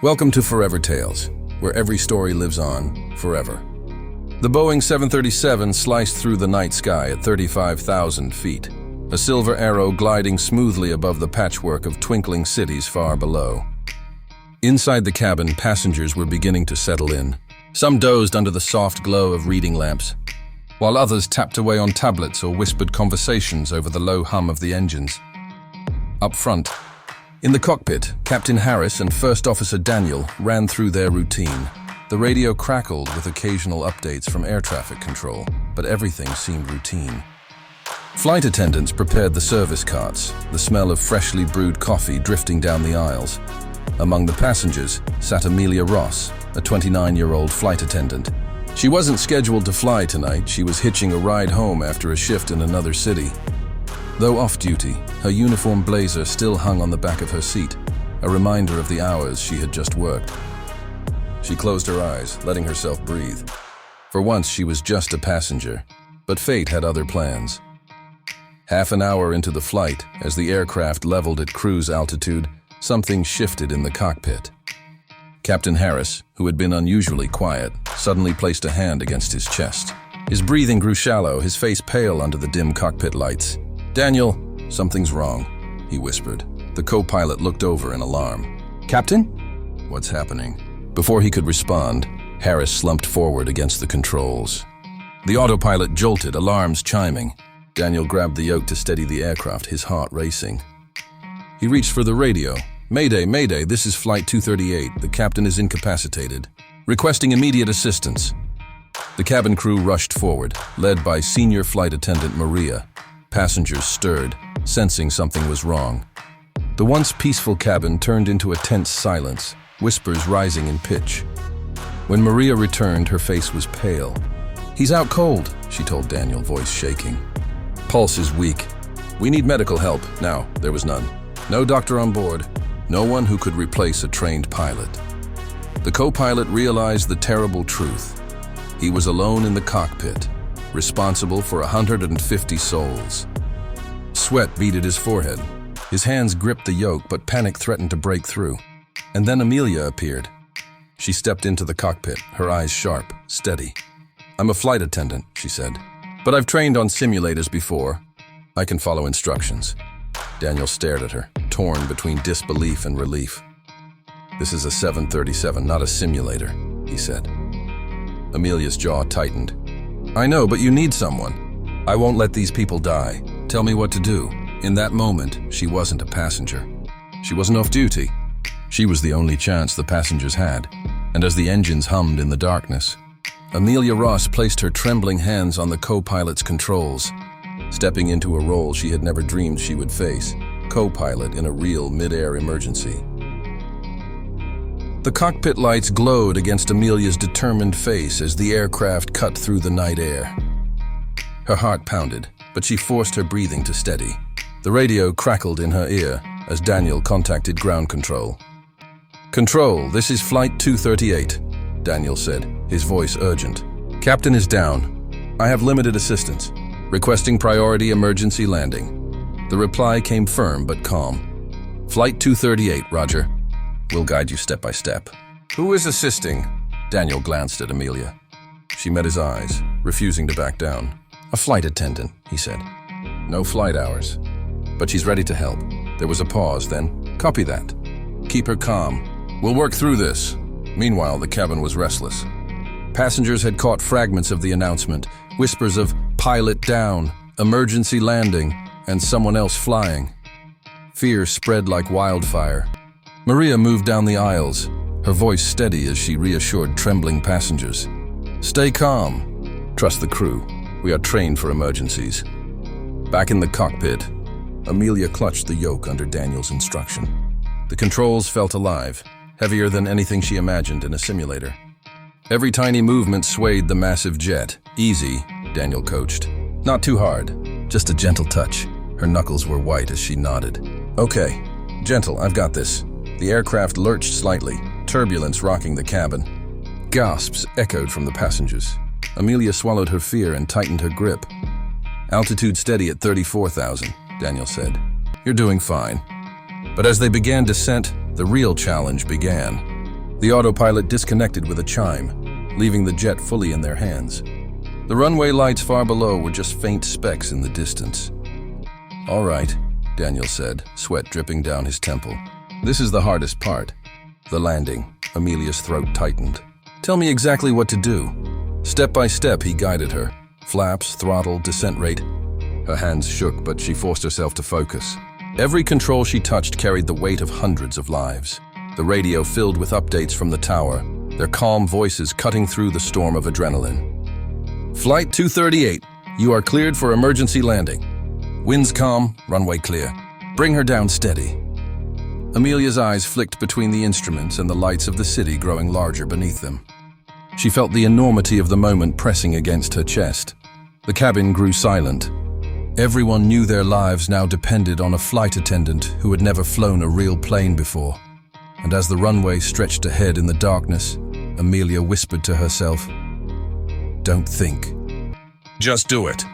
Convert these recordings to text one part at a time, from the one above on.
Welcome to Forever Tales, where every story lives on forever. The Boeing 737 sliced through the night sky at 35,000 feet, a silver arrow gliding smoothly above the patchwork of twinkling cities far below. Inside the cabin, passengers were beginning to settle in. Some dozed under the soft glow of reading lamps, while others tapped away on tablets or whispered conversations over the low hum of the engines. Up front, in the cockpit, Captain Harris and First Officer Daniel ran through their routine. The radio crackled with occasional updates from air traffic control, but everything seemed routine. Flight attendants prepared the service carts, the smell of freshly brewed coffee drifting down the aisles. Among the passengers sat Amelia Ross, a 29-year-old flight attendant. She wasn't scheduled to fly tonight. She was hitching a ride home after a shift in another city. Though off-duty, her uniform blazer still hung on the back of her seat, a reminder of the hours she had just worked. She closed her eyes, letting herself breathe. For once, she was just a passenger, but fate had other plans. Half an hour into the flight, as the aircraft leveled at cruise altitude, something shifted in the cockpit. Captain Harris, who had been unusually quiet, suddenly placed a hand against his chest. His breathing grew shallow, his face pale under the dim cockpit lights. "Daniel, something's wrong," he whispered. The co-pilot looked over in alarm. "Captain? What's happening?" Before he could respond, Harris slumped forward against the controls. The autopilot jolted, alarms chiming. Daniel grabbed the yoke to steady the aircraft, his heart racing. He reached for the radio. "Mayday, Mayday, this is Flight 238. The captain is incapacitated. Requesting immediate assistance." The cabin crew rushed forward, led by Senior Flight Attendant Maria. Passengers stirred, sensing something was wrong. The once peaceful cabin turned into a tense silence, whispers rising in pitch. When Maria returned, her face was pale. "He's out cold," she told Daniel, voice shaking. "Pulse is weak. We need medical help." Now, there was none. No doctor on board. No one who could replace a trained pilot. The co-pilot realized the terrible truth. He was alone in the cockpit, responsible for 150 souls. Sweat beaded his forehead. His hands gripped the yoke, but panic threatened to break through. And then Amelia appeared. She stepped into the cockpit, her eyes sharp, steady. "I'm a flight attendant," she said. "But I've trained on simulators before. I can follow instructions." Daniel stared at her, torn between disbelief and relief. "This is a 737, not a simulator," he said. Amelia's jaw tightened. "I know, but you need someone. I won't let these people die. Tell me what to do." In that moment, she wasn't a passenger. She wasn't off duty. She was the only chance the passengers had. And as the engines hummed in the darkness, Amelia Ross placed her trembling hands on the co-pilot's controls, stepping into a role she had never dreamed she would face, co-pilot in a real mid-air emergency. The cockpit lights glowed against Amelia's determined face as the aircraft cut through the night air. Her heart pounded, but she forced her breathing to steady. The radio crackled in her ear as Daniel contacted ground control. "Control, this is Flight 238, Daniel said, his voice urgent. "Captain is down. I have limited assistance. Requesting priority emergency landing." The reply came firm but calm. "Flight 238, Roger. We'll guide you step by step." "Who is assisting?" Daniel glanced at Amelia. She met his eyes, refusing to back down. "A flight attendant," he said. "No flight hours. But she's ready to help." There was a pause, then, "Copy that. Keep her calm. We'll work through this." Meanwhile, the cabin was restless. Passengers had caught fragments of the announcement, whispers of "pilot down," "emergency landing," and someone else flying. Fear spread like wildfire. Maria moved down the aisles, her voice steady as she reassured trembling passengers. "Stay calm. Trust the crew. We are trained for emergencies." Back in the cockpit, Amelia clutched the yoke under Daniel's instruction. The controls felt alive, heavier than anything she imagined in a simulator. Every tiny movement swayed the massive jet. "Easy," Daniel coached. "Not too hard. Just a gentle touch." Her knuckles were white as she nodded. "Okay. Gentle, I've got this." The aircraft lurched slightly, turbulence rocking the cabin. Gasps echoed from the passengers. Amelia swallowed her fear and tightened her grip. "Altitude steady at 34,000, Daniel said. "You're doing fine." But as they began descent, the real challenge began. The autopilot disconnected with a chime, leaving the jet fully in their hands. The runway lights far below were just faint specks in the distance. "All right," Daniel said, sweat dripping down his temple. "This is the hardest part. The landing." Amelia's throat tightened. "Tell me exactly what to do." Step by step, he guided her. Flaps, throttle, descent rate. Her hands shook, but she forced herself to focus. Every control she touched carried the weight of hundreds of lives. The radio filled with updates from the tower, their calm voices cutting through the storm of adrenaline. "Flight 238, you are cleared for emergency landing. Winds calm, runway clear. Bring her down steady." Amelia's eyes flicked between the instruments and the lights of the city growing larger beneath them. She felt the enormity of the moment pressing against her chest. The cabin grew silent. Everyone knew their lives now depended on a flight attendant who had never flown a real plane before. And as the runway stretched ahead in the darkness, Amelia whispered to herself, "Don't think. Just do it."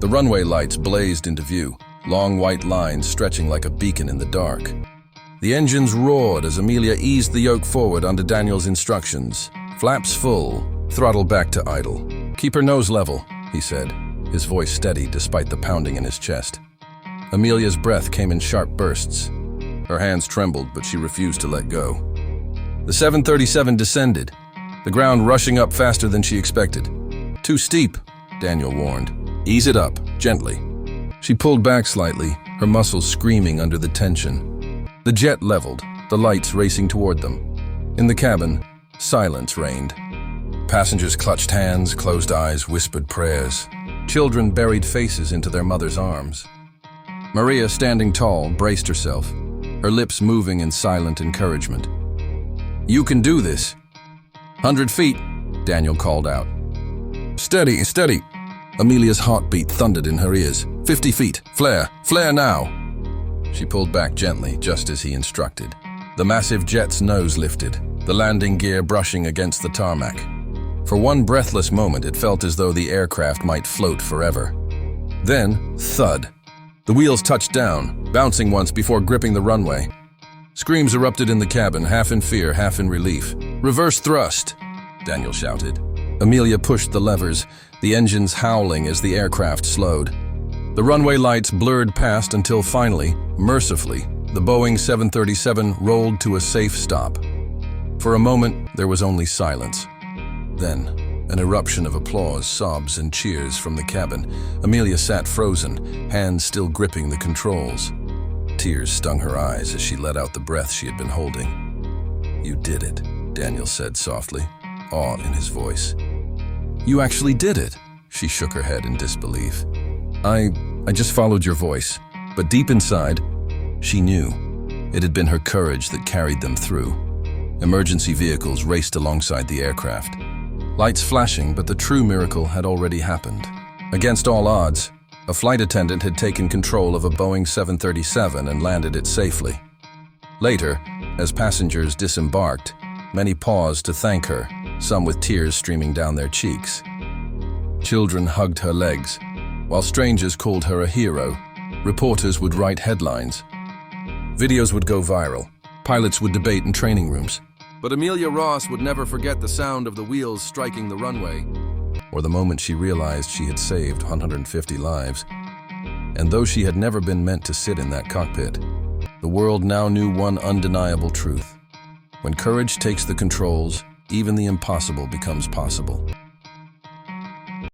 The runway lights blazed into view, long white lines stretching like a beacon in the dark. The engines roared as Amelia eased the yoke forward under Daniel's instructions. Flaps full, throttle back to idle. "Keep her nose level," he said, his voice steady despite the pounding in his chest. Amelia's breath came in sharp bursts. Her hands trembled, but she refused to let go. The 737 descended, the ground rushing up faster than she expected. "Too steep," Daniel warned. "Ease it up, gently." She pulled back slightly, her muscles screaming under the tension. The jet leveled, the lights racing toward them. In the cabin, silence reigned. Passengers clutched hands, closed eyes, whispered prayers. Children buried faces into their mother's arms. Maria, standing tall, braced herself, her lips moving in silent encouragement. "You can do this." 100 feet, Daniel called out. "Steady, steady." Amelia's heartbeat thundered in her ears. 50 feet, flare, flare now." She pulled back gently, just as he instructed. The massive jet's nose lifted, the landing gear brushing against the tarmac. For one breathless moment, it felt as though the aircraft might float forever. Then, thud. The wheels touched down, bouncing once before gripping the runway. Screams erupted in the cabin, half in fear, half in relief. "Reverse thrust," Daniel shouted. Amelia pushed the levers, the engines howling as the aircraft slowed. The runway lights blurred past until finally, mercifully, the Boeing 737 rolled to a safe stop. For a moment, there was only silence. Then, an eruption of applause, sobs, and cheers from the cabin. Amelia sat frozen, hands still gripping the controls. Tears stung her eyes as she let out the breath she had been holding. "You did it," Daniel said softly, awe in his voice. "You actually did it." She shook her head in disbelief. I just followed your voice." But deep inside, she knew. It had been her courage that carried them through. Emergency vehicles raced alongside the aircraft. Lights flashing, but the true miracle had already happened. Against all odds, a flight attendant had taken control of a Boeing 737 and landed it safely. Later, as passengers disembarked, many paused to thank her, some with tears streaming down their cheeks. Children hugged her legs, while strangers called her a hero. Reporters would write headlines. Videos would go viral. Pilots would debate in training rooms. But Amelia Ross would never forget the sound of the wheels striking the runway, or the moment she realized she had saved 150 lives. And though she had never been meant to sit in that cockpit, the world now knew one undeniable truth. When courage takes the controls, even the impossible becomes possible.